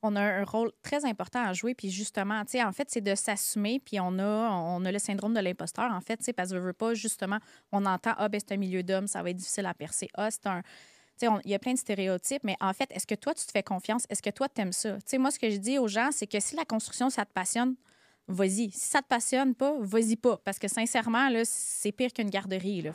On a un rôle très important à jouer. Puis justement, tu sais, en fait, c'est de s'assumer. Puis on a le syndrome de l'imposteur, en fait, tu sais, parce que je veux pas, justement, on entend, ah, ben c'est un milieu d'hommes, ça va être difficile à percer. Ah, c'est un. Tu sais, il y a plein de stéréotypes, mais en fait, est-ce que toi, tu te fais confiance? Est-ce que toi, tu aimes ça? Tu sais, moi, ce que je dis aux gens, c'est que si la construction, ça te passionne, vas-y. Si ça te passionne pas, vas-y pas. Parce que sincèrement, là, c'est pire qu'une garderie, là.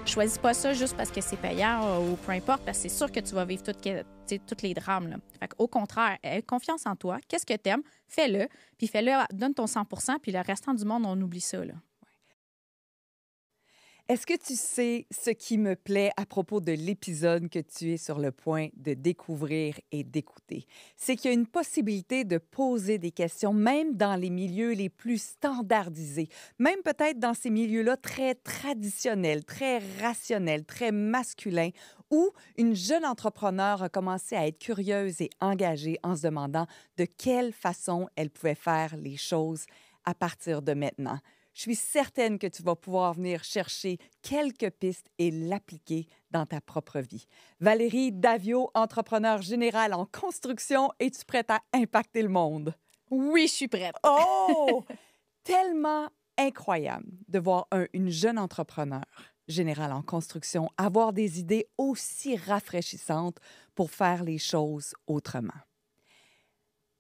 Choisis pas ça juste parce que c'est payant ou peu importe, parce que c'est sûr que tu vas vivre tous les drames. Là. Fait au contraire, aie confiance en toi. Qu'est-ce que tu aimes? Fais-le. Puis fais-le, donne ton 100 puis le restant du monde, on oublie ça. Là. Est-ce que tu sais ce qui me plaît à propos de l'épisode que tu es sur le point de découvrir et d'écouter? C'est qu'il y a une possibilité de poser des questions, même dans les milieux les plus standardisés, même peut-être dans ces milieux-là très traditionnels, très rationnels, très masculins, où une jeune entrepreneur a commencé à être curieuse et engagée en se demandant de quelle façon elle pouvait faire les choses à partir de maintenant. Je suis certaine que tu vas pouvoir venir chercher quelques pistes et l'appliquer dans ta propre vie. Valérie Davio, entrepreneur générale en construction, es-tu prête à impacter le monde? Oui, je suis prête. Oh! Tellement incroyable de voir une jeune entrepreneur générale en construction avoir des idées aussi rafraîchissantes pour faire les choses autrement.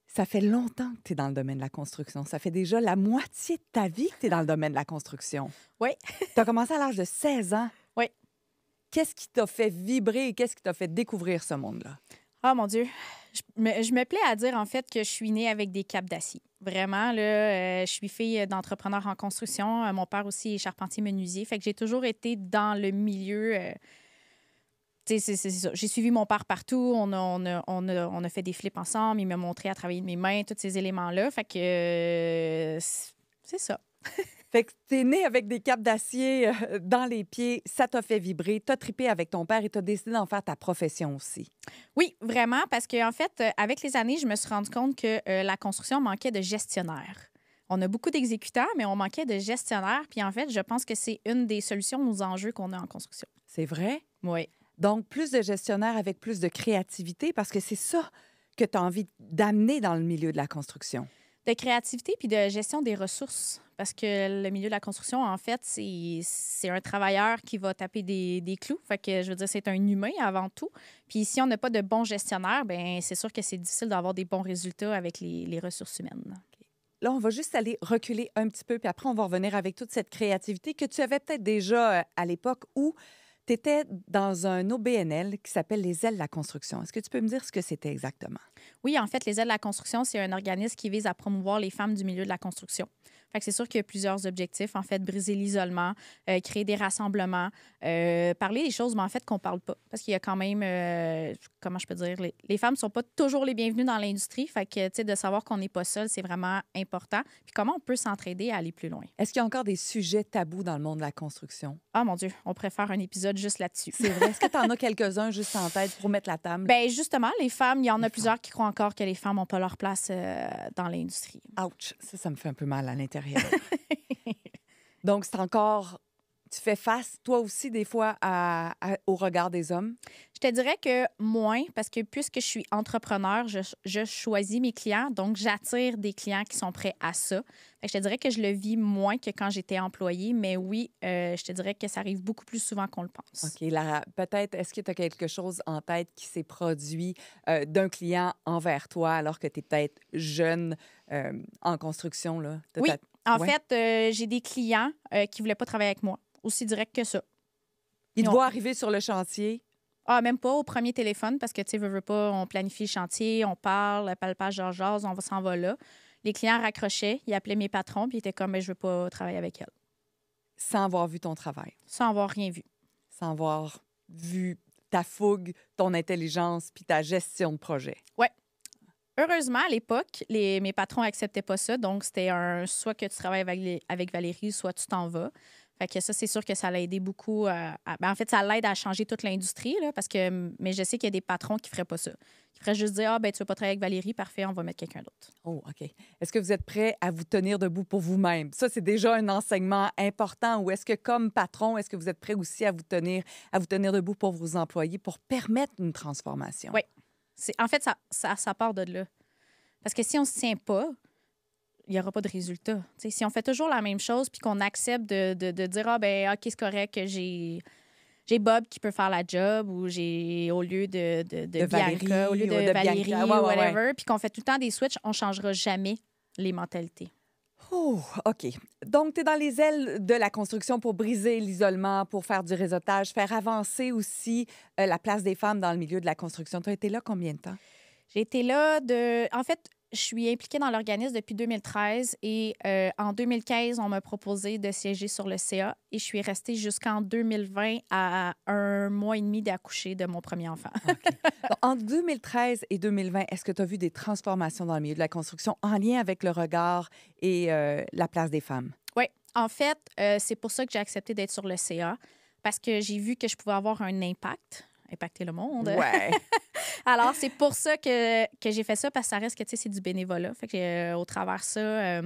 Ça fait longtemps que tu es dans le domaine de la construction. Ça fait déjà la moitié de ta vie que tu es dans le domaine de la construction. Oui. Tu as commencé à l'âge de 16 ans. Oui. Qu'est-ce qui t'a fait vibrer et qu'est-ce qui t'a fait découvrir ce monde-là? Oh mon Dieu. Je me plais à dire, en fait, que je suis née avec des capes d'acier. Vraiment, là, je suis fille d'entrepreneur en construction. Mon père aussi est charpentier menuisier. Fait que j'ai toujours été dans le milieu... c'est ça. J'ai suivi mon père partout. On a fait des flips ensemble. Il m'a montré à travailler de mes mains, tous ces éléments-là. Fait que c'est ça. Fait que t'es né avec des capes d'acier dans les pieds, ça t'a fait vibrer, t'as trippé avec ton père et t'as décidé d'en faire ta profession aussi. Oui, vraiment, parce qu'en fait, avec les années, je me suis rendu compte que la construction manquait de gestionnaires. On a beaucoup d'exécutants, mais on manquait de gestionnaires. Puis en fait, je pense que c'est une des solutions aux enjeux qu'on a en construction. C'est vrai? Oui. Donc, plus de gestionnaires avec plus de créativité, parce que c'est ça que tu as envie d'amener dans le milieu de la construction. De créativité puis de gestion des ressources. Parce que le milieu de la construction, en fait, c'est un travailleur qui va taper des clous. Fait que, je veux dire, c'est un humain avant tout. Puis si on n'a pas de bons gestionnaires, bien, c'est sûr que c'est difficile d'avoir des bons résultats avec les ressources humaines. Là, on va juste aller reculer un petit peu, puis après, on va revenir avec toute cette créativité que tu avais peut-être déjà à l'époque où tu étais dans un OBNL qui s'appelle les Ailes de la construction. Est-ce que tu peux me dire ce que c'était exactement? Oui, en fait, les Ailes de la construction, c'est un organisme qui vise à promouvoir les femmes du milieu de la construction. Fait que c'est sûr qu'il y a plusieurs objectifs. En fait, briser l'isolement, créer des rassemblements, parler des choses, mais en fait, qu'on ne parle pas. Parce qu'il y a quand même, comment je peux dire, les femmes ne sont pas toujours les bienvenues dans l'industrie. Fait que, tu sais, de savoir qu'on n'est pas seul, c'est vraiment important. Puis comment on peut s'entraider à aller plus loin. Est-ce qu'il y a encore des sujets tabous dans le monde de la construction? Ah, mon Dieu, on préfère un épisode juste là-dessus. C'est vrai. Est-ce que tu en as quelques-uns juste en tête pour mettre la table? Bien, justement, les femmes, il y en a plusieurs qui croient encore que les femmes n'ont pas leur place dans l'industrie. Ouch! Ça me fait un peu mal à l'intérieur. Donc, c'est encore... Tu fais face, toi aussi, des fois, au regard des hommes? Je te dirais que moins, parce que puisque je suis entrepreneur, je choisis mes clients, donc j'attire des clients qui sont prêts à ça. Fait que je te dirais que je le vis moins que quand j'étais employée, mais oui, je te dirais que ça arrive beaucoup plus souvent qu'on le pense. OK. Lara, peut-être, est-ce que tu as quelque chose en tête qui s'est produit d'un client envers toi alors que tu es peut-être jeune en construction? Là? Oui, en Ouais. fait, j'ai des clients qui ne voulaient pas travailler avec moi. Aussi direct que ça. Ils te voient arriver sur le chantier. Ah, même pas au premier téléphone, parce que, tu sais, veux pas, on planifie le chantier, on parle, palpage, jase, on s'en va là. Les clients raccrochaient, ils appelaient mes patrons, puis ils étaient comme, mais je veux pas travailler avec elle. Sans avoir vu ton travail. Sans avoir rien vu. Sans avoir vu ta fougue, ton intelligence, puis ta gestion de projet. Ouais. Heureusement, à l'époque, mes patrons n'acceptaient pas ça. Donc, c'était soit que tu travailles avec Valérie, soit tu t'en vas. Fait que ça, c'est sûr que ça l'a aidé beaucoup. En fait, ça l'aide à changer toute l'industrie, là, mais je sais qu'il y a des patrons qui ne feraient pas ça. Qui feraient juste dire, ben tu veux pas travailler avec Valérie, parfait, on va mettre quelqu'un d'autre. Oh, OK. Est-ce que vous êtes prêt à vous tenir debout pour vous-même? Ça, c'est déjà un enseignement important. Ou est-ce que, comme patron, est-ce que vous êtes prêt aussi à vous tenir debout pour vos employés pour permettre une transformation? Oui. En fait, ça part de là. Parce que si on ne se tient pas, il n'y aura pas de résultat. T'sais, si on fait toujours la même chose puis qu'on accepte de dire OK, c'est correct que j'ai Bob qui peut faire la job ou j'ai au lieu de Valérie, Bianca, au lieu de de Valérie Bianca. ou Ouais, ouais, whatever, ouais. puis qu'on fait tout le temps des switches, on ne changera jamais les mentalités. Oh, OK. Donc, tu es dans les ailes de la construction pour briser l'isolement, pour faire du réseautage, faire avancer aussi la place des femmes dans le milieu de la construction. Tu as été là combien de temps? J'ai été là En fait, je suis impliquée dans l'organisme depuis 2013 et en 2015, on m'a proposé de siéger sur le CA et je suis restée jusqu'en 2020 à 1 mois et demi d'accoucher de mon premier enfant. OK. Donc, entre 2013 et 2020, est-ce que tu as vu des transformations dans le milieu de la construction en lien avec le regard et la place des femmes? Oui, en fait, c'est pour ça que j'ai accepté d'être sur le CA parce que j'ai vu que je pouvais avoir un impacter le monde. Ouais. Alors, c'est pour ça que j'ai fait ça, parce que ça reste que, tu sais, c'est du bénévolat. Fait que, au travers de ça,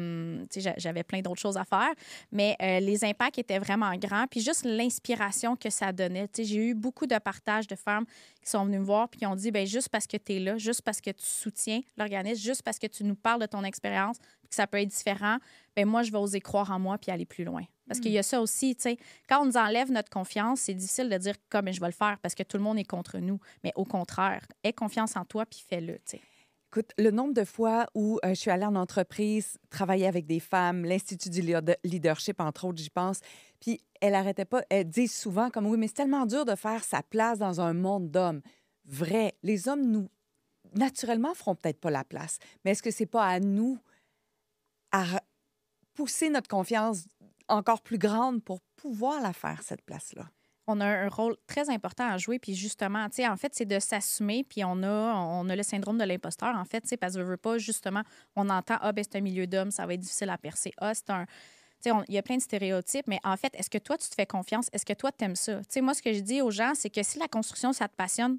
tu sais, j'avais plein d'autres choses à faire. Mais les impacts étaient vraiment grands. Puis juste l'inspiration que ça donnait. Tu sais, j'ai eu beaucoup de partages de femmes qui sont venues me voir puis qui ont dit, bien, juste parce que tu es là, juste parce que tu soutiens l'organisme, juste parce que tu nous parles de ton expérience, puis que ça peut être différent, bien, moi, je vais oser croire en moi puis aller plus loin. Parce qu'il y a ça aussi, tu sais, quand on nous enlève notre confiance, c'est difficile de dire comme je vais le faire parce que tout le monde est contre nous. Mais au contraire, aie confiance en toi puis fais-le, tu sais. Écoute, le nombre de fois où je suis allée en entreprise, travailler avec des femmes, l'Institut du leadership, entre autres, j'y pense, puis elle arrêtait pas, elle dit souvent comme, oui, mais c'est tellement dur de faire sa place dans un monde d'hommes. Vrai, les hommes, nous, naturellement, feront peut-être pas la place, mais est-ce que c'est pas à nous à pousser notre confiance encore plus grande pour pouvoir la faire, cette place-là? On a un rôle très important à jouer. Puis justement, tu sais, en fait, c'est de s'assumer. Puis on a le syndrome de l'imposteur, en fait, tu sais, parce que veut pas, justement, on entend, ben c'est un milieu d'hommes, ça va être difficile à percer. C'est un. Tu sais, il y a plein de stéréotypes, mais en fait, est-ce que toi, tu te fais confiance? Est-ce que toi, tu aimes ça? Tu sais, moi, ce que je dis aux gens, c'est que si la construction, ça te passionne,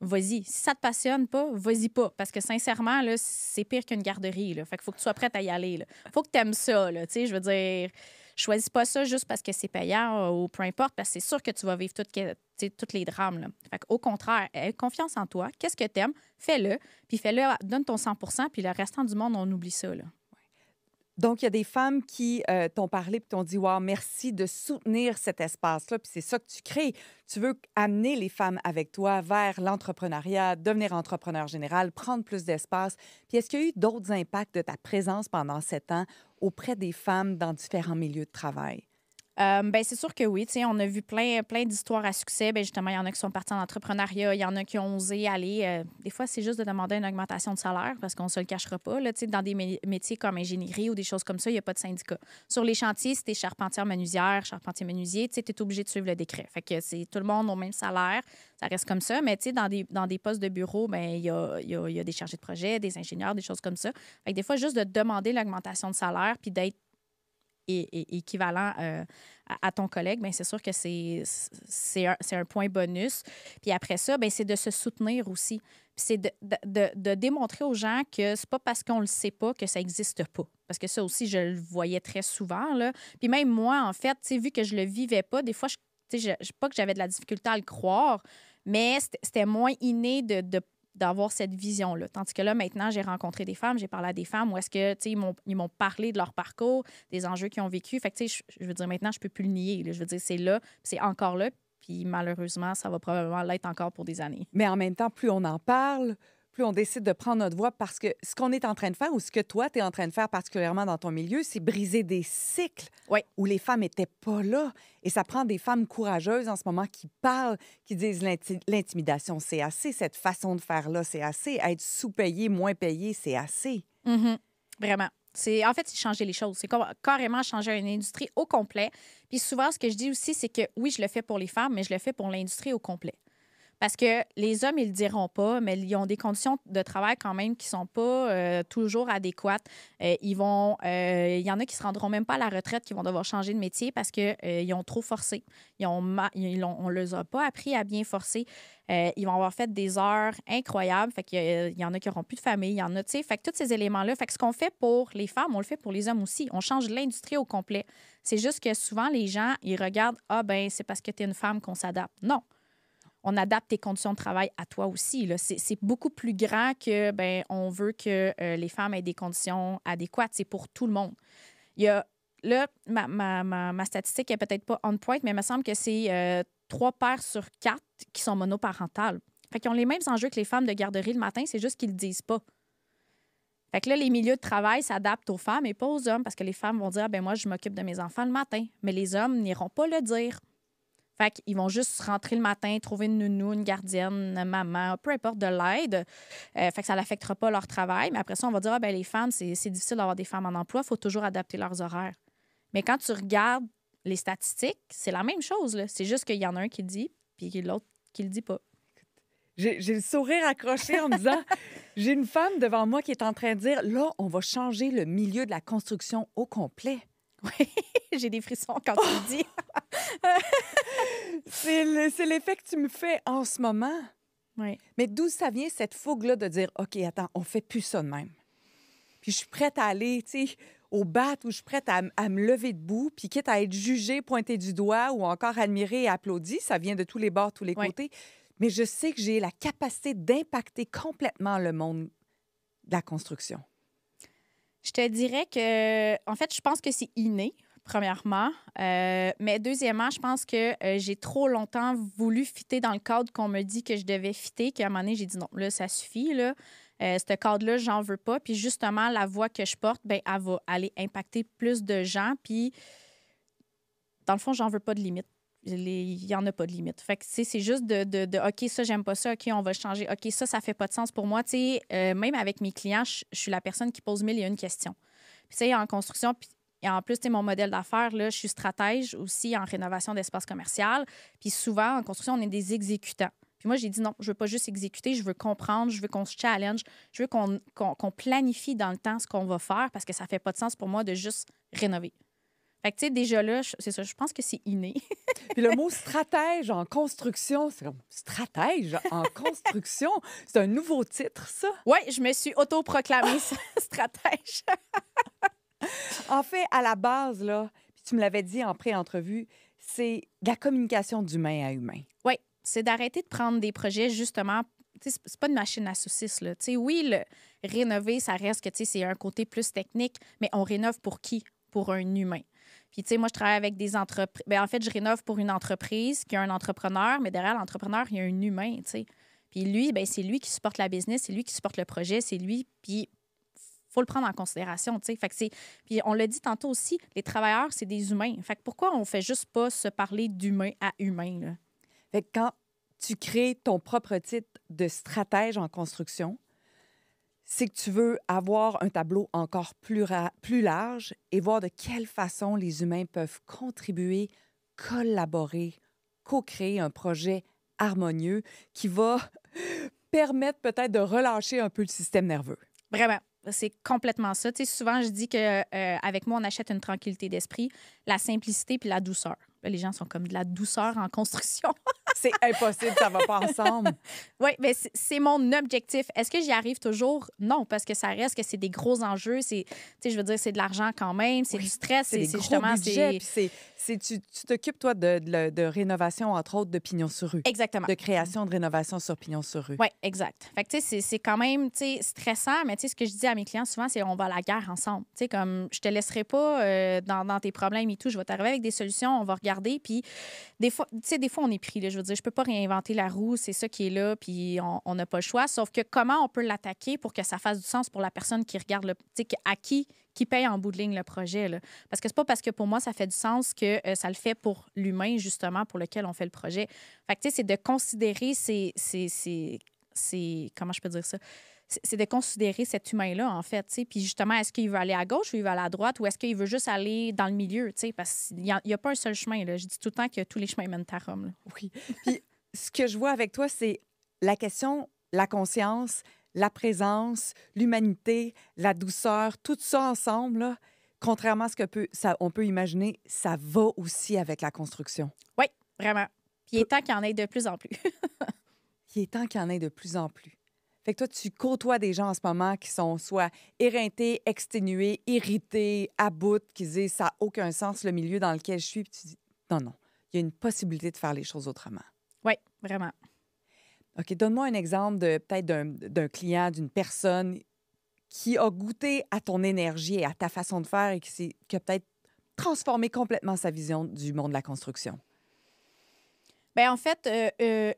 vas-y. Si ça te passionne pas, vas-y pas. Parce que sincèrement, là, c'est pire qu'une garderie, là. Fait qu'il faut que tu sois prête à y aller, là. Faut que tu aimes ça, là. Tu sais, je veux dire, choisis pas ça juste parce que c'est payant ou peu importe, parce que c'est sûr que tu vas vivre toutes les drames, là. Fait qu'au contraire, aie confiance en toi. Qu'est-ce que tu aimes? Fais-le. Puis fais-le, donne ton 100 puis le restant du monde, on oublie ça, là. Donc, il y a des femmes qui t'ont parlé et t'ont dit, wow, merci de soutenir cet espace-là. Puis c'est ça que tu crées. Tu veux amener les femmes avec toi vers l'entrepreneuriat, devenir entrepreneur général, prendre plus d'espace. Puis est-ce qu'il y a eu d'autres impacts de ta présence pendant 7 ans auprès des femmes dans différents milieux de travail? Ben, c'est sûr que oui. Tu sais, on a vu plein d'histoires à succès. Ben, justement, il y en a qui sont partis en entrepreneuriat, il y en a qui ont osé aller. Des fois, c'est juste de demander une augmentation de salaire parce qu'on ne se le cachera pas. Là, tu sais, dans des métiers comme ingénierie ou des choses comme ça, il n'y a pas de syndicat. Sur les chantiers, si tu es charpentière-menuisière, charpentier-menuisier, tu es obligé de suivre le décret. Fait que c'est tout le monde au même salaire. Ça reste comme ça. Mais tu sais, dans des postes de bureau, ben, il y a des chargés de projet, des ingénieurs, des choses comme ça. Fait que des fois, juste de demander l'augmentation de salaire puis d'être équivalent à ton collègue, bien, c'est sûr que c'est un point bonus. Puis après ça, bien, c'est de se soutenir aussi. Puis c'est de démontrer aux gens que c'est pas parce qu'on le sait pas que ça n'existe pas. Parce que ça aussi, je le voyais très souvent, là. Puis même moi, en fait, tu sais, vu que je le vivais pas, des fois, pas que j'avais de la difficulté à le croire, mais c'était moins inné d'avoir cette vision-là. Tandis que là, maintenant, j'ai rencontré des femmes, j'ai parlé à des femmes où est-ce que, tu sais, ils m'ont parlé de leur parcours, des enjeux qu'ils ont vécu. Fait que, tu sais, je veux dire, maintenant, je peux plus le nier, là. Je veux dire, c'est là, c'est encore là, puis malheureusement, ça va probablement l'être encore pour des années. Mais en même temps, plus on en parle, plus on décide de prendre notre voix parce que ce qu'on est en train de faire ou ce que toi, tu es en train de faire particulièrement dans ton milieu, c'est briser des cycles Oui. où les femmes n'étaient pas là. Et ça prend des femmes courageuses en ce moment qui parlent, qui disent l'intimidation, c'est assez, cette façon de faire-là, c'est assez, être sous-payé, moins payé, c'est assez. Mm-hmm. Vraiment. En fait, c'est changer les choses. C'est carrément changer une industrie au complet. Puis souvent, ce que je dis aussi, c'est que oui, je le fais pour les femmes, mais je le fais pour l'industrie au complet. Parce que les hommes, ils le diront pas, mais ils ont des conditions de travail quand même qui sont pas toujours adéquates. Il y en a qui se rendront même pas à la retraite, qui vont devoir changer de métier parce qu'ils ont trop forcé. On ne les a pas appris à bien forcer. Ils vont avoir fait des heures incroyables. Fait qu'il y en a qui n'auront plus de famille. Il y en a, tu sais. Fait que tous ces éléments-là. Fait que ce qu'on fait pour les femmes, on le fait pour les hommes aussi. On change l'industrie au complet. C'est juste que souvent, les gens, ils regardent, ah, ben c'est parce que tu es une femme qu'on s'adapte. Non. On adapte tes conditions de travail à toi aussi. Là. C'est beaucoup plus grand que, ben on veut que les femmes aient des conditions adéquates. C'est pour tout le monde. Il y a, là, ma statistique est peut-être pas on point, mais il me semble que c'est 3 pères sur 4 qui sont monoparentales. Fait qu'ils ont les mêmes enjeux que les femmes de garderie le matin, c'est juste qu'ils le disent pas. Fait que là, les milieux de travail s'adaptent aux femmes et pas aux hommes parce que les femmes vont dire, ben moi, je m'occupe de mes enfants le matin. Mais les hommes n'iront pas le dire. Fait qu'ils vont juste rentrer le matin, trouver une nounou, une gardienne, une maman, peu importe, de l'aide. Fait que ça n'affectera pas leur travail. Mais après ça, on va dire, ah, ben les femmes, c'est difficile d'avoir des femmes en emploi, il faut toujours adapter leurs horaires. Mais quand tu regardes les statistiques, c'est la même chose. Là. C'est juste qu'il y en a un qui le dit, puis l'autre qui le dit pas. J'ai le sourire accroché en me disant, j'ai une femme devant moi qui est en train de dire, là, on va changer le milieu de la construction au complet. Oui, j'ai des frissons quand tu le dis. C'est l'effet que tu me fais en ce moment. Oui. Mais d'où ça vient, cette fougue-là de dire, OK, attends, on fait plus ça de même. Puis je suis prête à aller, tu sais, au bat où je suis prête à me lever debout, puis quitte à être jugée, pointée du doigt ou encore admirée et applaudie, ça vient de tous les bords, tous les côtés. Mais je sais que j'ai la capacité d'impacter complètement le monde de la construction. Je te dirais que, en fait, je pense que c'est inné, premièrement. Mais deuxièmement, je pense que j'ai trop longtemps voulu fitter dans le cadre qu'on me dit que je devais fitter, qu'à un moment donné, j'ai dit non, là, ça suffit, là. Ce cadre-là, j'en veux pas. Puis justement, la voix que je porte, ben, elle va aller impacter plus de gens. Puis, dans le fond, j'en veux pas de limite. Il n'y en a pas de limite. Fait que, c'est juste de OK, ça, j'aime pas ça. OK, on va changer. OK, ça fait pas de sens pour moi. Tu sais, même avec mes clients, je suis la personne qui pose 1001 questions. Puis, tu sais, en construction, puis et en plus, tu sais, mon modèle d'affaires, là, je suis stratège aussi en rénovation d'espace commercial. Puis souvent, en construction, on est des exécutants. Puis moi, j'ai dit non, je veux pas juste exécuter, je veux comprendre, je veux qu'on se challenge, je veux qu'on planifie dans le temps ce qu'on va faire parce que ça fait pas de sens pour moi de juste rénover. Fait que, tu sais, déjà là, c'est ça, je pense que c'est inné. Puis le mot stratège en construction, c'est comme stratège en construction. C'est un nouveau titre, ça? Oui, je me suis autoproclamée stratège. En fait, à la base, là, puis tu me l'avais dit en pré-entrevue, c'est de la communication d'humain à humain. Oui, c'est d'arrêter de prendre des projets, justement. C'est pas une machine à saucisses, là. T'sais, oui, le rénover, ça reste que c'est un côté plus technique, mais on rénove pour qui? Pour un humain. Puis, tu sais, moi, je travaille avec des entreprises. En fait, je rénove pour une entreprise qui a un entrepreneur, mais derrière l'entrepreneur, il y a un humain, tu sais. Puis lui, ben c'est lui qui supporte la business, c'est lui qui supporte le projet, c'est lui. Puis, faut le prendre en considération, tu sais. Fait que puis on l'a dit tantôt aussi, les travailleurs, c'est des humains. Fait que pourquoi on fait juste pas se parler d'humain à humain, là? Fait que quand tu crées ton propre titre de stratège en construction, c'est que tu veux avoir un tableau encore plus large et voir de quelle façon les humains peuvent contribuer, collaborer, co-créer un projet harmonieux qui va permettre peut-être de relâcher un peu le système nerveux. Vraiment. C'est complètement ça. Tu sais, souvent, je dis qu'avec moi, on achète une tranquillité d'esprit, la simplicité puis la douceur. Là, les gens sont comme de la douceur en construction. C'est impossible, ça va pas ensemble. Oui, mais c'est mon objectif. Est-ce que j'y arrive toujours? Non, parce que ça reste que c'est des gros enjeux. Tu sais, je veux dire, c'est de l'argent quand même, c'est du stress. C'est justement budgets, tu t'occupes, toi, de rénovation, entre autres, de pignon sur rue. Exactement. De création de rénovation sur pignon sur rue. Oui, exact. Fait que, tu sais, c'est quand même, tu sais, stressant, mais tu sais, ce que je dis à mes clients souvent, c'est on va à la guerre ensemble. Tu sais, comme je te laisserai pas dans tes problèmes et tout, je vais t'arriver avec des solutions, on va regarder, puis des fois, tu sais, on est pris, là, je veux dire, je peux pas réinventer la roue, c'est ça qui est là, puis on n'a pas le choix, sauf que comment on peut l'attaquer pour que ça fasse du sens pour la personne qui regarde, tu sais, à qui paye en bout de ligne le projet, là. Parce que c'est pas parce que pour moi, ça fait du sens que ça le fait pour l'humain, justement, pour lequel on fait le projet. Fait que, tu sais, c'est de considérer comment je peux dire ça? C'est de considérer cet humain-là, en fait. T'sais. Puis justement, est-ce qu'il veut aller à gauche ou il veut aller à droite ou est-ce qu'il veut juste aller dans le milieu? T'sais? Parce qu'il n'y a pas un seul chemin. Là. Je dis tout le temps que tous les chemins mènent à Rome. Là. Oui. Puis ce que je vois avec toi, c'est la question, la conscience, la présence, l'humanité, la douceur, tout ça ensemble, là, contrairement à ce on peut imaginer, ça va aussi avec la construction. Oui, vraiment. Puis il est temps qu'il y en ait de plus en plus. Il est temps qu'il y en ait de plus en plus. Fait que toi, tu côtoies des gens en ce moment qui sont soit éreintés, exténués, irrités, à bout, qui disent ça n'a aucun sens le milieu dans lequel je suis. Puis tu dis non, non, il y a une possibilité de faire les choses autrement. Oui, vraiment. OK, donne-moi un exemple de peut-être d'un client, d'une personne qui a goûté à ton énergie et à ta façon de faire et qui a peut-être transformé complètement sa vision du monde de la construction. Bien, en fait,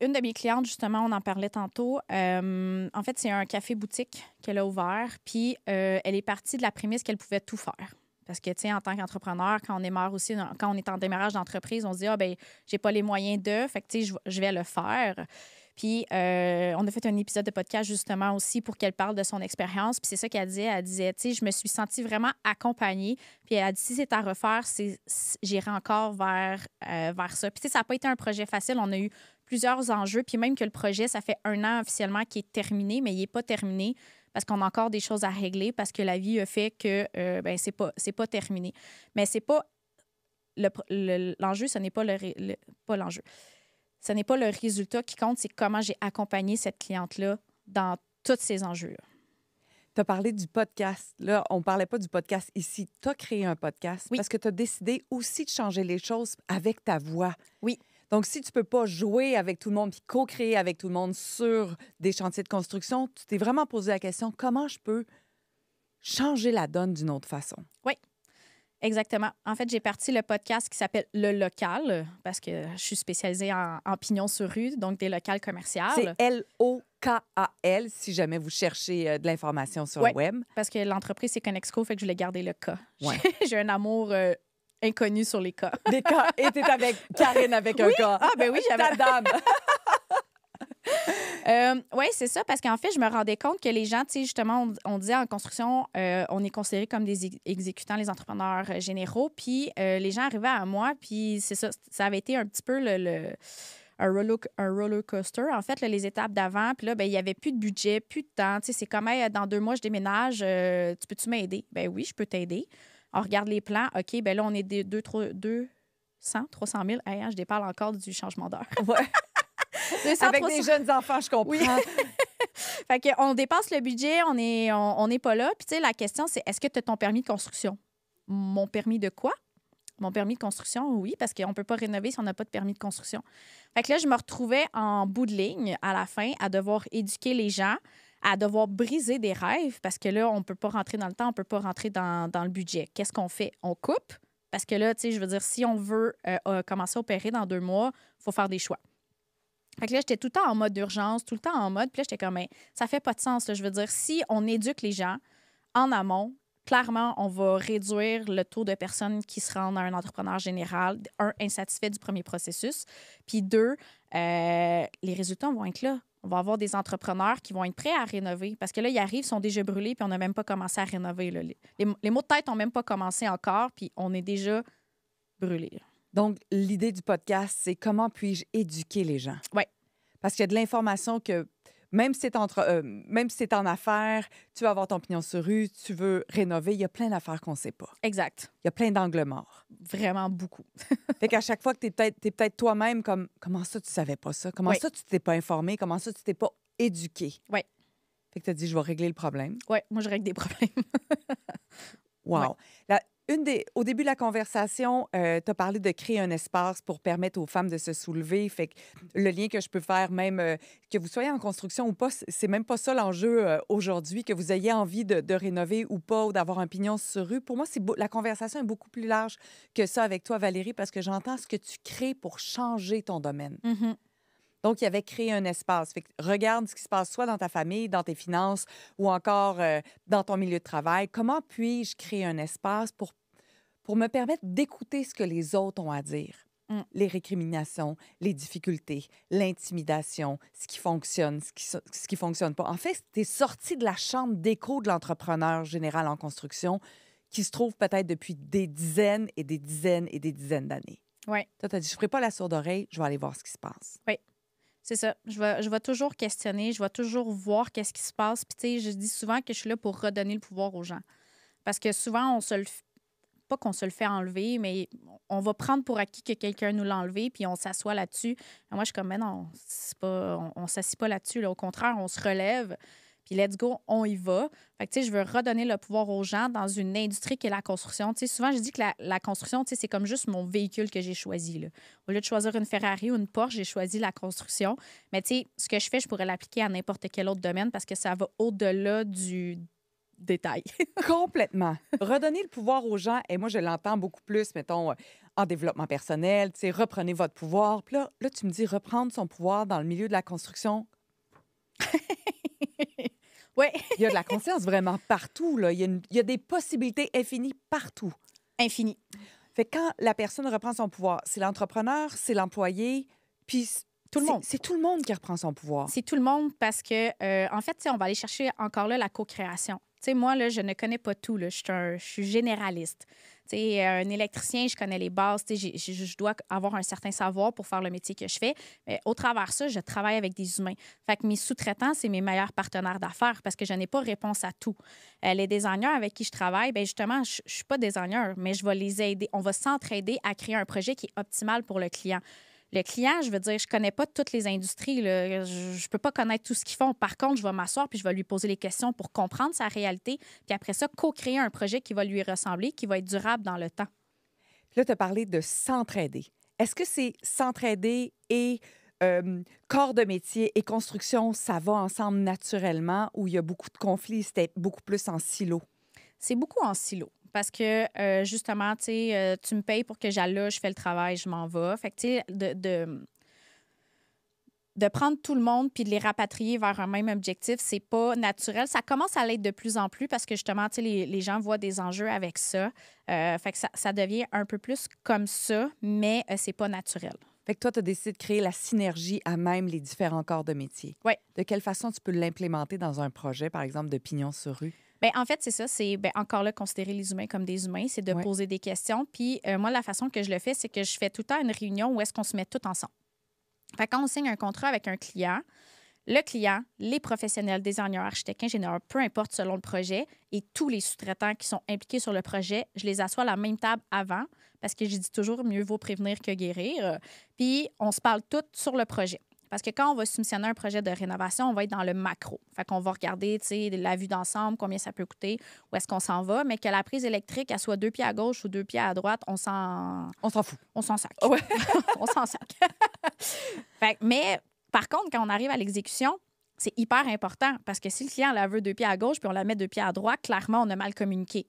une de mes clientes, justement, on en parlait tantôt. En fait, c'est un café-boutique qu'elle a ouvert. Puis, elle est partie de la prémisse qu'elle pouvait tout faire. Parce que, tu sais, en tant qu'entrepreneur, quand on démarre aussi, quand on est en démarrage d'entreprise, on se dit, ah, ben j'ai pas les moyens de. Fait que, tu sais, je vais le faire. Puis, on a fait un épisode de podcast justement aussi pour qu'elle parle de son expérience. Puis, c'est ça qu'elle disait. Elle disait, tu sais, je me suis sentie vraiment accompagnée. Puis, elle a dit, si c'est à refaire, j'irai encore vers ça. Puis, tu sais, ça n'a pas été un projet facile. On a eu plusieurs enjeux. Puis, même que le projet, ça fait 1 an officiellement qu'il est terminé, mais il n'est pas terminé parce qu'on a encore des choses à régler, parce que la vie a fait que, ben c'est pas terminé. Mais c'est pas l'enjeu, ce n'est pas pas l'enjeu. Ce n'est pas le résultat qui compte, c'est comment j'ai accompagné cette cliente-là dans tous ces enjeux-là. Tu as parlé du podcast. Là, on ne parlait pas du podcast ici. Tu as créé un podcast Oui. parce que tu as décidé aussi de changer les choses avec ta voix. Oui. Donc, si tu ne peux pas jouer avec tout le monde puis co-créer avec tout le monde sur des chantiers de construction, tu t'es vraiment posé la question, comment je peux changer la donne d'une autre façon? Oui. Exactement. En fait, j'ai parti le podcast qui s'appelle Le Local parce que je suis spécialisée en pignon sur rue, donc des locales commerciales. C'est L-O-K-A-L si jamais vous cherchez de l'information sur le web. Parce que l'entreprise, c'est Connexco, fait que je voulais garder le K. Ouais. J'ai un amour inconnu sur les K. Des K. Et t'es avec Karine avec un K. Ah, ben oui, j'avais... Ta dame. Oui, c'est ça, parce qu'en fait, je me rendais compte que les gens, tu sais, justement, on disait en construction, on est considérés comme des exécutants, les entrepreneurs généraux, puis les gens arrivaient à moi, puis c'est ça, ça avait été un petit peu un roller coaster, en fait, là, les étapes d'avant, puis là, ben, il n'y avait plus de budget, plus de temps, tu sais, c'est comme, hey, dans 2 mois, je déménage, tu peux-tu m'aider? Ben oui, je peux t'aider. On regarde les plans, OK, ben là, on est 300 000, hey, hein, je déparle encore du changement d'heure. Ouais. 200, avec 300... des jeunes enfants, je comprends. Oui. Fait qu'on dépasse le budget, on n'est pas là. Puis, tu sais, la question, c'est est-ce que tu as ton permis de construction? Mon permis de quoi? Mon permis de construction, oui, parce qu'on ne peut pas rénover si on n'a pas de permis de construction. Fait que là, je me retrouvais en bout de ligne, à la fin, à devoir éduquer les gens, à devoir briser des rêves, parce que là, on ne peut pas rentrer dans le temps, on ne peut pas rentrer dans le budget. Qu'est-ce qu'on fait? On coupe, parce que là, tu sais, je veux dire, si on veut commencer à opérer dans 2 mois, il faut faire des choix. Fait que là, j'étais tout le temps en mode d'urgence, tout le temps en mode. Puis là, j'étais comme, ça fait pas de sens. Là. Je veux dire, si on éduque les gens en amont, clairement, on va réduire le taux de personnes qui se rendent à un entrepreneur général, 1, insatisfait du premier processus, puis 2, les résultats vont être là. On va avoir des entrepreneurs qui vont être prêts à rénover. Parce que là, ils arrivent, ils sont déjà brûlés, puis on n'a même pas commencé à rénover. Là. Les maux de tête n'ont même pas commencé encore, puis on est déjà brûlés. Donc, l'idée du podcast, c'est comment puis-je éduquer les gens? Oui. Parce qu'il y a de l'information que, même si c'est en affaires, tu veux avoir ton pignon sur rue, tu veux rénover, il y a plein d'affaires qu'on ne sait pas. Exact. Il y a plein d'angles morts. Vraiment beaucoup. Fait qu'à chaque fois que t'es peut-être toi-même comme, comment ça, tu savais pas ça? Comment ça, tu t'es pas informé? Comment ça, tu t'es pas éduqué? Oui. Fait que tu as dit, je vais régler le problème. Oui, moi, je règle des problèmes. Wow. Ouais. Au début de la conversation, tu as parlé de créer un espace pour permettre aux femmes de se soulever. Fait que le lien que je peux faire, même que vous soyez en construction ou pas, c'est même pas ça l'enjeu aujourd'hui, que vous ayez envie de rénover ou pas, ou d'avoir un pignon sur rue. Pour moi, la conversation est beaucoup plus large que ça avec toi, Valérie, parce que j'entends ce que tu crées pour changer ton domaine. Mm-hmm. Donc, il y avait créé un espace. Fait que regarde ce qui se passe soit dans ta famille, dans tes finances ou encore dans ton milieu de travail. Comment puis-je créer un espace pour me permettre d'écouter ce que les autres ont à dire? Les récriminations, les difficultés, l'intimidation, ce qui fonctionne, ce qui fonctionne pas. En fait, tu es sorti de la chambre d'écho de l'entrepreneur général en construction qui se trouve peut-être depuis des dizaines et des dizaines et des dizaines d'années. Oui. Toi, tu as dit, je ne ferai pas la sourde oreille, je vais aller voir ce qui se passe. Oui. C'est ça. Je vais toujours questionner, je vais toujours voir qu'est-ce qui se passe. Puis, tu sais, je dis souvent que je suis là pour redonner le pouvoir aux gens. Parce que souvent, pas qu'on se le fait enlever, mais on va prendre pour acquis que quelqu'un nous l'a enlevé, puis on s'assoit là-dessus. Moi, je suis comme, mais non, c'est pas, on s'assit pas là-dessus. Là. Au contraire, on se relève, puis let's go, on y va. Fait que, tu sais, je veux redonner le pouvoir aux gens dans une industrie qui est la construction. Tu sais, souvent, je dis que la construction, tu sais, c'est comme juste mon véhicule que j'ai choisi. Là. Au lieu de choisir une Ferrari ou une Porsche, j'ai choisi la construction. Mais tu sais, ce que je fais, je pourrais l'appliquer à n'importe quel autre domaine parce que ça va au-delà du détail. Complètement. Redonner le pouvoir aux gens, et moi, je l'entends beaucoup plus, mettons, en développement personnel, tu sais, reprenez votre pouvoir. Puis là, tu me dis reprendre son pouvoir dans le milieu de la construction. Oui. Il y a de la conscience vraiment partout, là. Il y a des possibilités infinies partout. Infini. Fait que quand la personne reprend son pouvoir, c'est l'entrepreneur, c'est l'employé, puis tout le monde. C'est tout le monde qui reprend son pouvoir. C'est tout le monde parce que, en fait, on va aller chercher encore là la co-création. Tu sais, moi, là, je ne connais pas tout. Là. Je suis généraliste. Tu sais, un électricien, je connais les bases. Tu sais, je dois avoir un certain savoir pour faire le métier que je fais. Mais au travers de ça, je travaille avec des humains. Fait que mes sous-traitants, c'est mes meilleurs partenaires d'affaires parce que je n'ai pas réponse à tout. Les designers avec qui je travaille, bien justement, je ne suis pas designer, mais je vais les aider. On va s'entraider à créer un projet qui est optimal pour le client. Le client, je veux dire, je connais pas toutes les industries. Là. Je peux pas connaître tout ce qu'ils font. Par contre, je vais m'asseoir puis je vais lui poser les questions pour comprendre sa réalité. Puis après ça, co-créer un projet qui va lui ressembler, qui va être durable dans le temps. Puis là, tu as parlé de s'entraider. Est-ce que c'est s'entraider et corps de métier et construction, ça va ensemble naturellement ou il y a beaucoup de conflits, c'était beaucoup plus en silo? C'est beaucoup en silo. Parce que, justement, tu sais, tu me payes pour que j'aille là, je fais le travail, je m'en vais. Fait que, tu sais, de prendre tout le monde puis de les rapatrier vers un même objectif, c'est pas naturel. Ça commence à l'être de plus en plus parce que, justement, tu sais, les gens voient des enjeux avec ça. Fait que ça devient un peu plus comme ça, mais c'est pas naturel. Fait que toi, tu as décidé de créer la synergie à même les différents corps de métier. Oui. De quelle façon tu peux l'implémenter dans un projet, par exemple, de pignon sur rue? Bien, en fait, c'est ça. C'est encore là, considérer les humains comme des humains, c'est de poser des questions. Puis moi, la façon que je le fais, c'est que je fais tout le temps une réunion où est-ce qu'on se met tout ensemble. Fait que quand on signe un contrat avec un client, le client, les professionnels, designers, architectes, ingénieurs, peu importe selon le projet, et tous les sous-traitants qui sont impliqués sur le projet, je les assois à la même table avant parce que je dis toujours mieux vaut prévenir que guérir. Puis on se parle tout sur le projet. Parce que quand on va soumissionner un projet de rénovation, on va être dans le macro. Fait qu'on va regarder, tu sais, la vue d'ensemble, combien ça peut coûter, où est-ce qu'on s'en va, mais que la prise électrique, elle soit 2 pieds à gauche ou 2 pieds à droite, on s'en fout. On s'en sac. Ouais. On s'en sac. Fait, mais par contre, quand on arrive à l'exécution, c'est hyper important parce que si le client la veut 2 pieds à gauche puis on la met 2 pieds à droite, clairement, on a mal communiqué.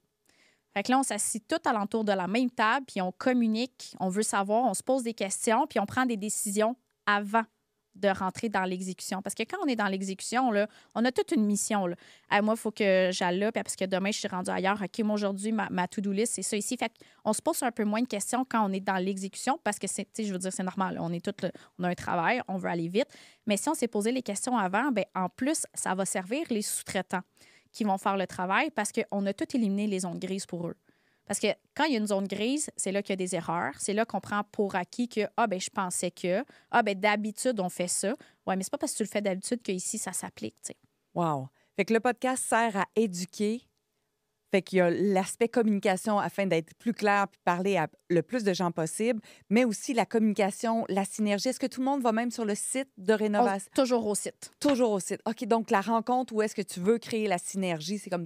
Fait que là, on s'assit tout alentour de la même table puis on communique, on veut savoir, on se pose des questions puis on prend des décisions avant de rentrer dans l'exécution. Parce que quand on est dans l'exécution, là, on a toute une mission. Là. Moi, il faut que j'aille là, puis parce que demain, je suis rendue ailleurs. OK, moi, aujourd'hui, ma to-do list, c'est ça ici. Fait qu'on se pose un peu moins de questions quand on est dans l'exécution parce que, je veux dire, c'est normal. Là. On a un travail, on veut aller vite. Mais si on s'est posé les questions avant, bien, en plus, ça va servir les sous-traitants qui vont faire le travail parce qu'on a tout éliminé les zones grises pour eux. Parce que quand il y a une zone grise, c'est là qu'il y a des erreurs. C'est là qu'on prend pour acquis que, je pensais que, d'habitude, on fait ça. Ouais, mais c'est pas parce que tu le fais d'habitude qu'ici, ça s'applique, tu sais. Wow. Fait que le podcast sert à éduquer. Fait qu'il y a l'aspect communication afin d'être plus clair puis parler à le plus de gens possible, mais aussi la communication, la synergie. Est-ce que tout le monde va même sur le site de rénovation? Toujours au site. Toujours au site. OK, donc la rencontre où est-ce que tu veux créer la synergie, c'est comme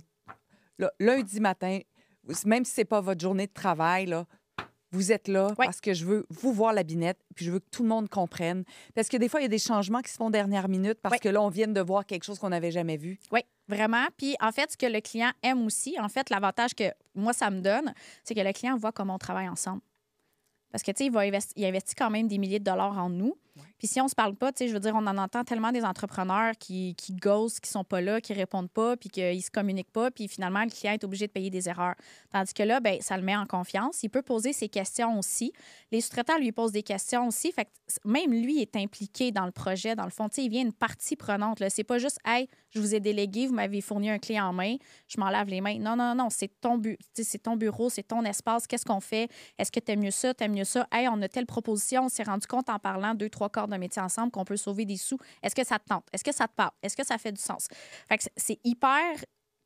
là, lundi matin, même si c'est pas votre journée de travail, là, vous êtes là parce que je veux vous voir la binette puis je veux que tout le monde comprenne. Parce que des fois, il y a des changements qui se font dernière minute parce que là, on vient de voir quelque chose qu'on n'avait jamais vu. Oui, vraiment. Puis, en fait, ce que le client aime aussi, en fait, l'avantage que moi, ça me donne, c'est que le client voit comment on travaille ensemble. Parce que, tu sais, il investit quand même des milliers de dollars en nous. Ouais. Puis si on se parle pas, tu sais, je veux dire, on en entend tellement des entrepreneurs qui ghostent, qui sont pas là, qui répondent pas, puis qu'ils se communiquent pas, puis finalement, le client est obligé de payer des erreurs. Tandis que là, bien, ça le met en confiance. Il peut poser ses questions aussi. Les sous-traitants lui posent des questions aussi. Fait que même lui est impliqué dans le projet, dans le fond. Tu sais, il vient une partie prenante. Là. C'est pas juste, hey, je vous ai délégué, vous m'avez fourni un clé en main, je m'en lave les mains. Non, non, non, c'est ton bureau, c'est ton espace. Qu'est-ce qu'on fait? Est-ce que t'aimes mieux ça? T'aimes mieux ça? Hey, on a telle proposition, on s'est rendu compte en parlant 2, 3 trois corps de métier ensemble, qu'on peut sauver des sous. Est-ce que ça te tente? Est-ce que ça te parle? Est-ce que ça fait du sens? Fait que c'est hyper...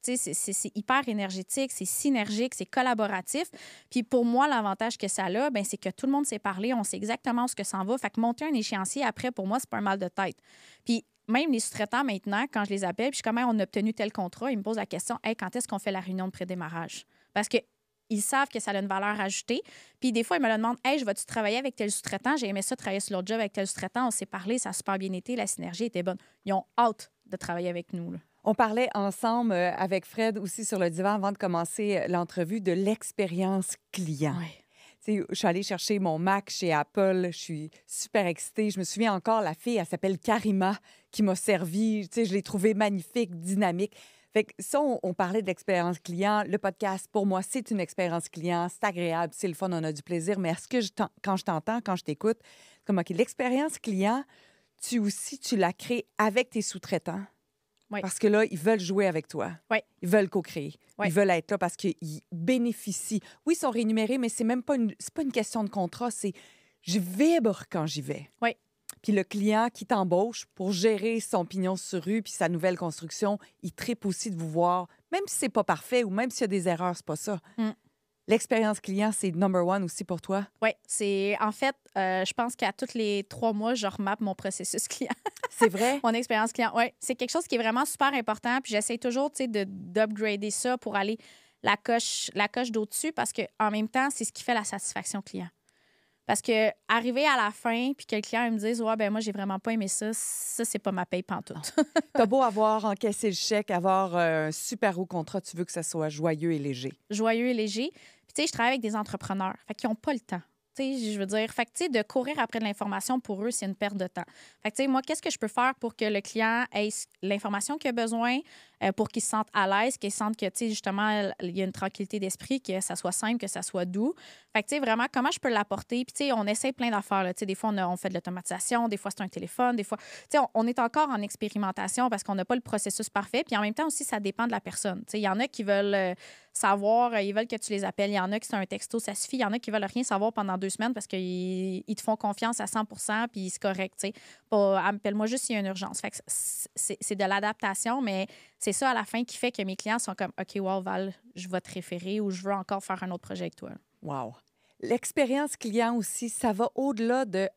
Tu sais, c'est hyper énergétique, c'est synergique, c'est collaboratif. Puis pour moi, l'avantage que ça a, ben, c'est que tout le monde s'est parlé, on sait exactement où ce que ça en va. Fait que monter un échéancier après, pour moi, c'est pas un mal de tête. Puis même les sous-traitants, maintenant, quand je les appelle, puis je suis comme, hey, on a obtenu tel contrat, ils me posent la question, hey, quand est-ce qu'on fait la réunion de prédémarrage? Parce que ils savent que ça a une valeur ajoutée. Puis des fois, ils me le demandent, hey, je vais-tu travailler avec tel sous-traitant? J'ai aimé ça, travailler sur l'autre job avec tel sous-traitant. On s'est parlé, ça a super bien été, la synergie était bonne. Ils ont hâte de travailler avec nous, là. On parlait ensemble avec Fred aussi sur le divan avant de commencer l'entrevue de l'expérience client. Ouais. Tu sais, je suis allée chercher mon Mac chez Apple. Je suis super excitée. Je me souviens encore, la fille, elle s'appelle Karima, qui m'a servi. Tu sais, je l'ai trouvée magnifique, dynamique. Fait que ça, on parlait de l'expérience client. Le podcast, pour moi, c'est une expérience client. C'est agréable, c'est le fun, on a du plaisir. Mais est-ce que quand je t'entends, quand je t'écoute, c'est comme, OK, l'expérience client, tu la crées avec tes sous-traitants. Oui. Parce que là, ils veulent jouer avec toi. Oui. Ils veulent co-créer. Oui. Ils veulent être là parce qu'ils bénéficient. Oui, ils sont rémunérés, mais c'est même pas c'est pas une question de contrat. C'est je vibre quand j'y vais. Oui. Puis le client qui t'embauche pour gérer son pignon sur rue puis sa nouvelle construction, il tripe aussi de vous voir. Même si c'est pas parfait ou même s'il y a des erreurs, c'est pas ça. Mm. L'expérience client, c'est number one aussi pour toi? Oui, c'est en fait, je pense qu'à tous les 3 mois, je remappe mon processus client. C'est vrai? Mon expérience client, oui. C'est quelque chose qui est vraiment super important. Puis j'essaie toujours, tu sais, d'upgrader ça pour aller la coche d'au-dessus parce qu'en même temps, c'est ce qui fait la satisfaction client. Parce que arriver à la fin puis que le client il me dise ouais ben moi j'ai vraiment pas aimé ça, c'est pas ma paye pantoute. T'as beau avoir encaissé le chèque, avoir un super haut contrat, tu veux que ça soit joyeux et léger. Joyeux et léger. Puis tu sais, je travaille avec des entrepreneurs, fait qu'ils ont pas le temps. Tu sais, je veux dire, fait que, tu sais, de courir après de l'information, pour eux, c'est une perte de temps. Fait que, tu sais, moi, qu'est-ce que je peux faire pour que le client ait l'information qu'il a besoin, pour qu'il se sente à l'aise, qu'il sente que, tu sais, justement, il y a une tranquillité d'esprit, que ça soit simple, que ça soit doux. Fait que, tu sais, vraiment, comment je peux l'apporter? Puis, tu sais, on essaie plein d'affaires, là. Tu sais, des fois, on fait de l'automatisation, des fois, c'est un téléphone, des fois... Tu sais, on est encore en expérimentation parce qu'on n'a pas le processus parfait. Puis, en même temps aussi, ça dépend de la personne. Tu sais, il y en a qui veulent savoir, ils veulent que tu les appelles. Il y en a qui c'est un texto, ça suffit. Il y en a qui veulent rien savoir pendant 2 semaines parce qu'ils te font confiance à 100 puis c'est correct, tu sais. Appelle-moi juste s'il y a une urgence. Fait que c'est de l'adaptation, mais c'est ça à la fin qui fait que mes clients sont comme OK, wow, Val, je vais te référer ou je veux encore faire un autre projet avec toi. Wow. L'expérience client aussi, ça va au-delà de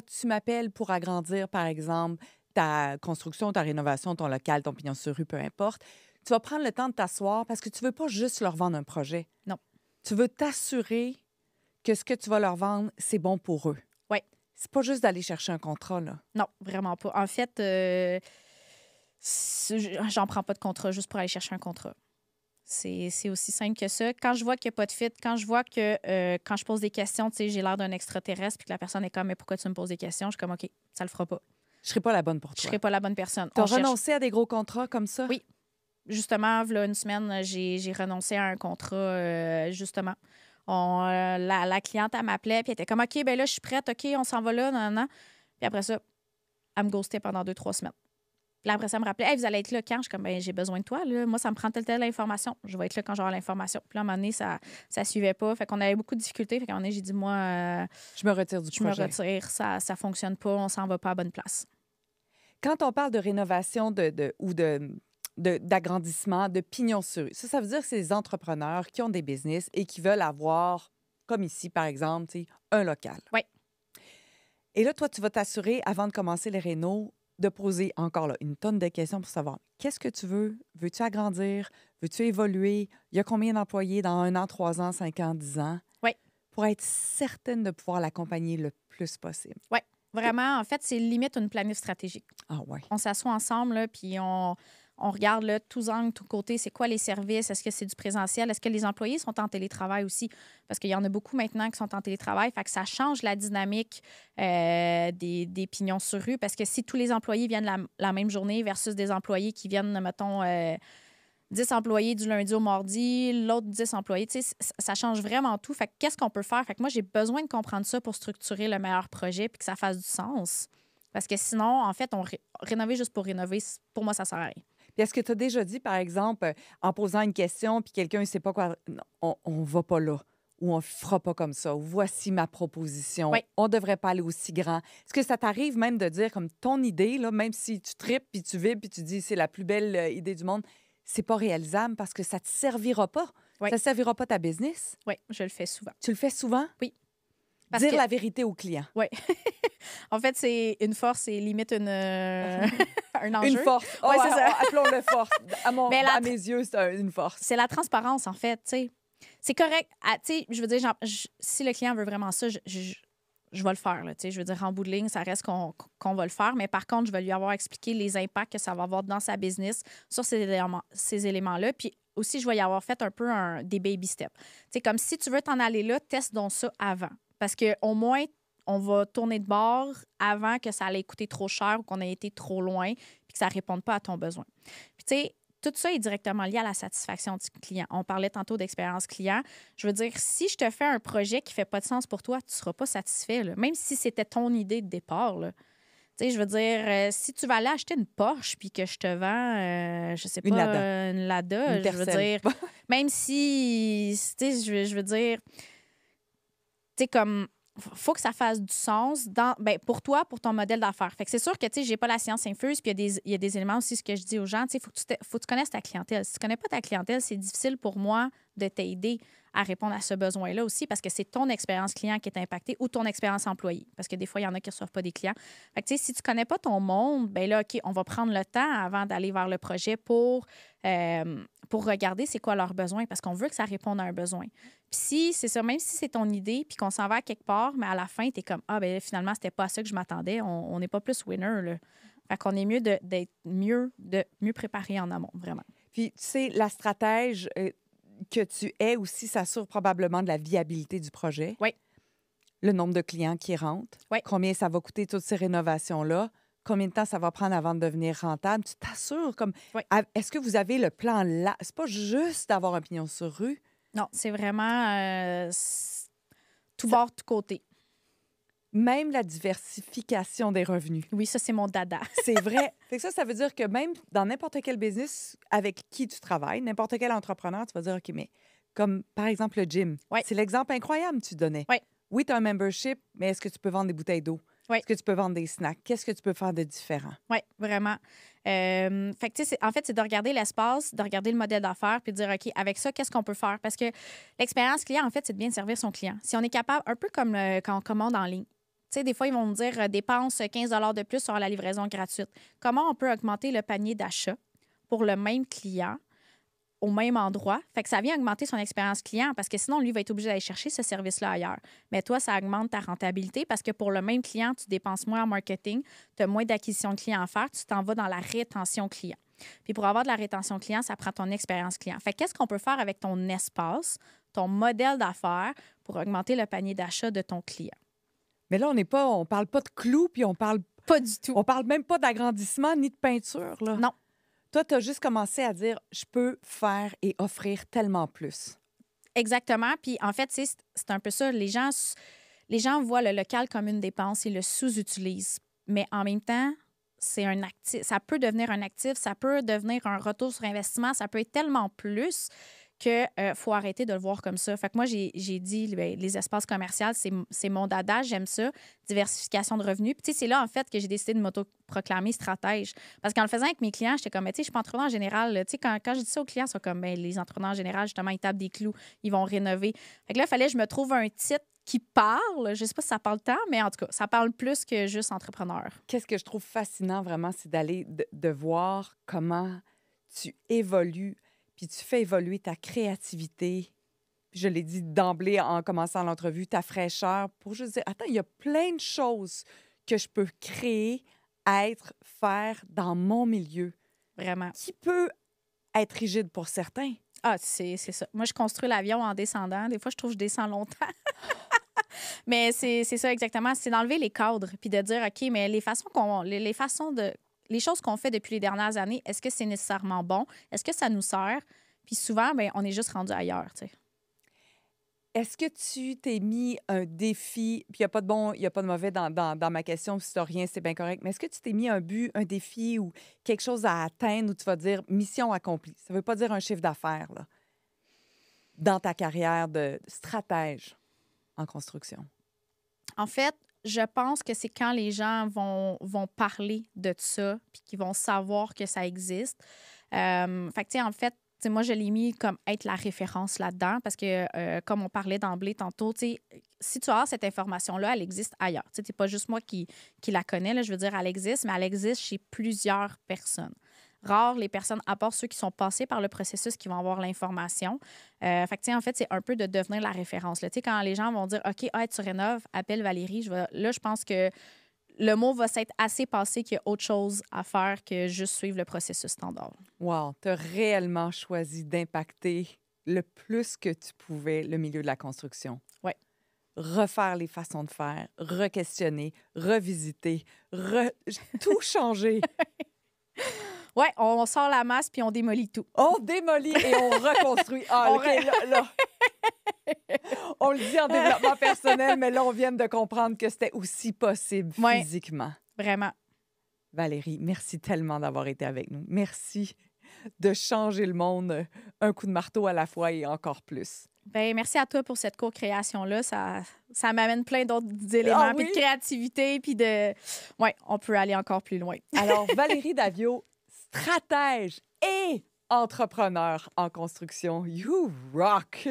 tu m'appelles pour agrandir, par exemple, ta construction, ta rénovation, ton local, ton pignon sur rue, peu importe. Tu vas prendre le temps de t'asseoir parce que tu veux pas juste leur vendre un projet. Non. Tu veux t'assurer que ce que tu vas leur vendre, c'est bon pour eux. Oui. C'est pas juste d'aller chercher un contrat, là. Non, vraiment pas. En fait, j'en prends pas de contrat juste pour aller chercher un contrat. C'est aussi simple que ça. Quand je vois qu'il n'y a pas de fit, quand je vois que quand je pose des questions, tu sais, j'ai l'air d'un extraterrestre puis que la personne est comme, mais pourquoi tu me poses des questions? Je suis comme, OK, ça le fera pas. Je serai pas la bonne pour toi. Je serai pas la bonne personne. Tu as renoncé à des gros contrats comme ça? Oui. Justement, il y a une semaine, j'ai renoncé à un contrat, justement. La cliente, elle m'appelait, puis elle était comme, OK, ben là, je suis prête, OK, on s'en va là, non, non. Puis après ça, elle me ghostait pendant 2-3 semaines. Puis après ça, elle me rappelait, hey, vous allez être là quand? Je suis comme, ben j'ai besoin de toi, là. Moi, ça me prend telle information. Je vais être là quand j'aurai l'information. Puis là, à un moment donné, ça suivait pas. Fait qu'on avait beaucoup de difficultés. Fait qu'à un moment donné, j'ai dit, moi, je me retire du projet. Je me retire, ça fonctionne pas, on s'en va pas à bonne place. Quand on parle de rénovation ou d'agrandissement, de pignon sur rue, ça veut dire que c'est des entrepreneurs qui ont des business et qui veulent avoir, comme ici, par exemple, un local. Oui. Et là, toi, tu vas t'assurer, avant de commencer les rénaux, de poser encore là, une tonne de questions pour savoir qu'est-ce que tu veux? Veux-tu agrandir? Veux-tu évoluer? Il y a combien d'employés dans 1 an, 3 ans, 5 ans, 10 ans? Oui. Pour être certaine de pouvoir l'accompagner le plus possible. Oui. Vraiment, en fait, c'est limite une planif stratégique. Ah ouais. On s'assoit ensemble, là, puis on regarde là, tous angles, tous côtés, c'est quoi les services, est-ce que c'est du présentiel, est-ce que les employés sont en télétravail aussi? Parce qu'il y en a beaucoup maintenant qui sont en télétravail, fait que ça change la dynamique des pignons sur rue, parce que si tous les employés viennent la même journée versus des employés qui viennent, mettons, 10 employés du lundi au mardi, l'autre 10 employés, tu sais, ça change vraiment tout. Fait que qu'est-ce qu'on peut faire? Fait que moi, j'ai besoin de comprendre ça pour structurer le meilleur projet puis que ça fasse du sens. Parce que sinon, en fait, rénover juste pour rénover, pour moi, ça sert à rien. Puis est-ce que tu as déjà dit, par exemple, en posant une question, puis quelqu'un ne sait pas quoi... Non, on va pas là. ou on ne fera pas comme ça, ou voici ma proposition, Oui. on ne devrait pas aller aussi grand. Est-ce que ça t'arrive même de dire comme ton idée, là, même si tu tripes, puis tu vibres, puis tu dis c'est la plus belle idée du monde, c'est pas réalisable parce que ça ne te servira pas. Oui. Ça ne servira pas ta business. Oui, je le fais souvent. Tu le fais souvent? Oui. Parce Dire que- la vérité au client. Oui. En fait, c'est une force et limite un enjeu. Une force. Ouais, c'est ça. Appelons-le force. Mais À mes yeux, c'est une force. C'est la transparence, en fait, tu sais. C'est correct. Tu sais, je veux dire, si le client veut vraiment ça, je vais le faire, là, tu sais. Je veux dire, en bout de ligne, ça reste qu'on va le faire. Mais par contre, je vais lui avoir expliqué les impacts que ça va avoir dans sa business sur ces éléments-là. Puis aussi, je vais y avoir fait un peu des baby steps. Tu sais, comme si tu veux t'en aller là, teste donc ça avant. Parce qu'au moins, on va tourner de bord avant que ça allait coûter trop cher ou qu'on ait été trop loin puis que ça ne réponde pas à ton besoin. Puis, tu sais, tout ça est directement lié à la satisfaction du client. On parlait tantôt d'expérience client. Je veux dire, si je te fais un projet qui ne fait pas de sens pour toi, tu ne seras pas satisfait, là. Même si c'était ton idée de départ, là. Tu sais, je veux dire, si tu vas aller acheter une Porsche puis que je te vends, je sais pas, une Lada, Une je veux dire, même si, tu sais, je veux dire, tu sais, comme faut que ça fasse du sens pour toi, pour ton modèle d'affaires. Fait que c'est sûr que, tu sais, j'ai pas la science infuse, puis il y a des éléments aussi, ce que je dis aux gens, tu sais, faut que tu connaisses ta clientèle. Si tu connais pas ta clientèle, c'est difficile pour moi de t'aider à répondre à ce besoin-là aussi, parce que c'est ton expérience client qui est impactée ou ton expérience employé. Parce que des fois, il y en a qui ne reçoivent pas des clients. Fait que, tu sais, si tu connais pas ton monde, ben là, OK, on va prendre le temps avant d'aller vers le projet pour regarder c'est quoi leurs besoins, parce qu'on veut que ça réponde à un besoin. Puis si, c'est ça, même si c'est ton idée, puis qu'on s'en va à quelque part, mais à la fin, tu es comme, ah, ben finalement, c'était pas à ça que je m'attendais. On n'est pas plus winner, là. Fait qu'on est mieux d'être mieux préparé en amont, vraiment. Puis, tu sais, la stratège que tu es aussi s'assure probablement de la viabilité du projet. Oui. Le nombre de clients qui rentrent. Oui. Combien ça va coûter toutes ces rénovations-là. Combien de temps ça va prendre avant de devenir rentable. Tu t'assures comme... Oui. Est-ce que vous avez le plan là? C'est pas juste d'avoir un pignon sur rue. Non, c'est vraiment tout bord, tout côté. Même la diversification des revenus. Oui, ça, c'est mon dada. C'est vrai. Fait que ça veut dire que même dans n'importe quel business avec qui tu travailles, n'importe quel entrepreneur, tu vas dire, OK, mais comme par exemple le gym. Oui. C'est l'exemple incroyable que tu donnais. Oui. Oui, tu as un membership, mais est-ce que tu peux vendre des bouteilles d'eau? Oui. Est-ce que tu peux vendre des snacks? Qu'est-ce que tu peux faire de différent? Oui, vraiment. Fait que, tu sais, en fait, c'est de regarder l'espace, de regarder le modèle d'affaires, puis de dire, OK, avec ça, qu'est-ce qu'on peut faire? Parce que l'expérience client, en fait, c'est de bien servir son client. Si on est capable, un peu comme quand on commande en ligne. Tu sais, des fois, ils vont me dire dépense 15 de plus sur la livraison gratuite. Comment on peut augmenter le panier d'achat pour le même client au même endroit? Fait que ça vient augmenter son expérience client parce que sinon, lui va être obligé d'aller chercher ce service-là ailleurs. Mais toi, ça augmente ta rentabilité parce que pour le même client, tu dépenses moins en marketing, tu as moins d'acquisition de clients à faire, tu t'en vas dans la rétention client. Puis pour avoir de la rétention client, ça prend ton expérience client. Fait qu'est-ce qu'on peut faire avec ton espace, ton modèle d'affaires pour augmenter le panier d'achat de ton client? Mais là, on parle pas de clous, puis on parle même pas d'agrandissement ni de peinture, là. Non. Toi, tu as juste commencé à dire, je peux faire et offrir tellement plus. Exactement. Puis en fait, c'est un peu ça. Les gens voient le local comme une dépense et le sous-utilisent. Mais en même temps, c'est un actif. Ça peut devenir un actif, ça peut devenir un retour sur investissement, ça peut être tellement plus qu'il faut arrêter de le voir comme ça. Fait que moi, j'ai dit, bien, les espaces commerciaux, c'est mon dada, j'aime ça. Diversification de revenus. Puis, tu sais, c'est là, en fait, que j'ai décidé de m'auto-proclamer stratège. Parce qu'en le faisant avec mes clients, j'étais comme, tu sais, je suis pas entrepreneur en général. Tu sais, quand je dis ça aux clients, ils sont comme, bien, les entrepreneurs en général, justement, ils tapent des clous, ils vont rénover. Fait que là, il fallait que je me trouve un titre qui parle. Je sais pas si ça parle tant, mais en tout cas, ça parle plus que juste entrepreneur. Qu'est-ce que je trouve fascinant, vraiment, c'est d'aller de voir comment tu évolues, puis tu fais évoluer ta créativité. Puis je l'ai dit d'emblée en commençant l'entrevue, ta fraîcheur, pour juste dire, attends, il y a plein de choses que je peux créer, être, faire dans mon milieu. Vraiment. Qui peut être rigide pour certains. Ah, c'est ça. Moi, je construis l'avion en descendant. Des fois, je trouve que je descends longtemps. Mais c'est ça exactement. C'est d'enlever les cadres puis de dire, OK, mais les choses qu'on fait depuis les dernières années, est-ce que c'est nécessairement bon? Est-ce que ça nous sert? Puis souvent, bien, on est juste rendu ailleurs, tu sais. Est-ce que tu t'es mis un défi, puis il n'y a pas de bon, il n'y a pas de mauvais dans ma question, si tu n'as rien, c'est bien correct, mais est-ce que tu t'es mis un but, un défi ou quelque chose à atteindre où tu vas dire mission accomplie? Ça ne veut pas dire un chiffre d'affaires, là. dans ta carrière de stratège en construction? En fait, je pense que c'est quand les gens vont parler de ça puis qu'ils vont savoir que ça existe. Fait que, tu sais, en fait, tu sais, moi, je l'ai mis comme être la référence là-dedans parce que, comme on parlait d'emblée tantôt, tu sais, si tu as cette information-là, elle existe ailleurs. Tu sais, c'est pas juste moi qui la connais, là, je veux dire, elle existe, mais elle existe chez plusieurs personnes. Rares les personnes, à part ceux qui sont passés par le processus, qui vont avoir l'information. Fait que, tu sais, en fait, c'est un peu de devenir la référence. Là. Tu sais, quand les gens vont dire, OK, tu rénoves, appelle Valérie, là, je pense que le mot va s'être assez passé qu'il y a autre chose à faire que juste suivre le processus standard. Wow, tu as réellement choisi d'impacter le plus que tu pouvais le milieu de la construction. Oui. Refaire les façons de faire, re-questionner, revisiter, tout changer. Oui, on sort la masse puis on démolit tout. On démolit et on reconstruit. Ah, OK, là. On le dit en développement personnel, mais là, on vient de comprendre que c'était aussi possible physiquement. Vraiment. Valérie, merci tellement d'avoir été avec nous. Merci de changer le monde un coup de marteau à la fois et encore plus. Bien, merci à toi pour cette co-création-là. Ça m'amène plein d'autres éléments, puis de créativité, puis de... Oui, on peut aller encore plus loin. Alors, Valérie Daviau, stratège et entrepreneur en construction. You rock!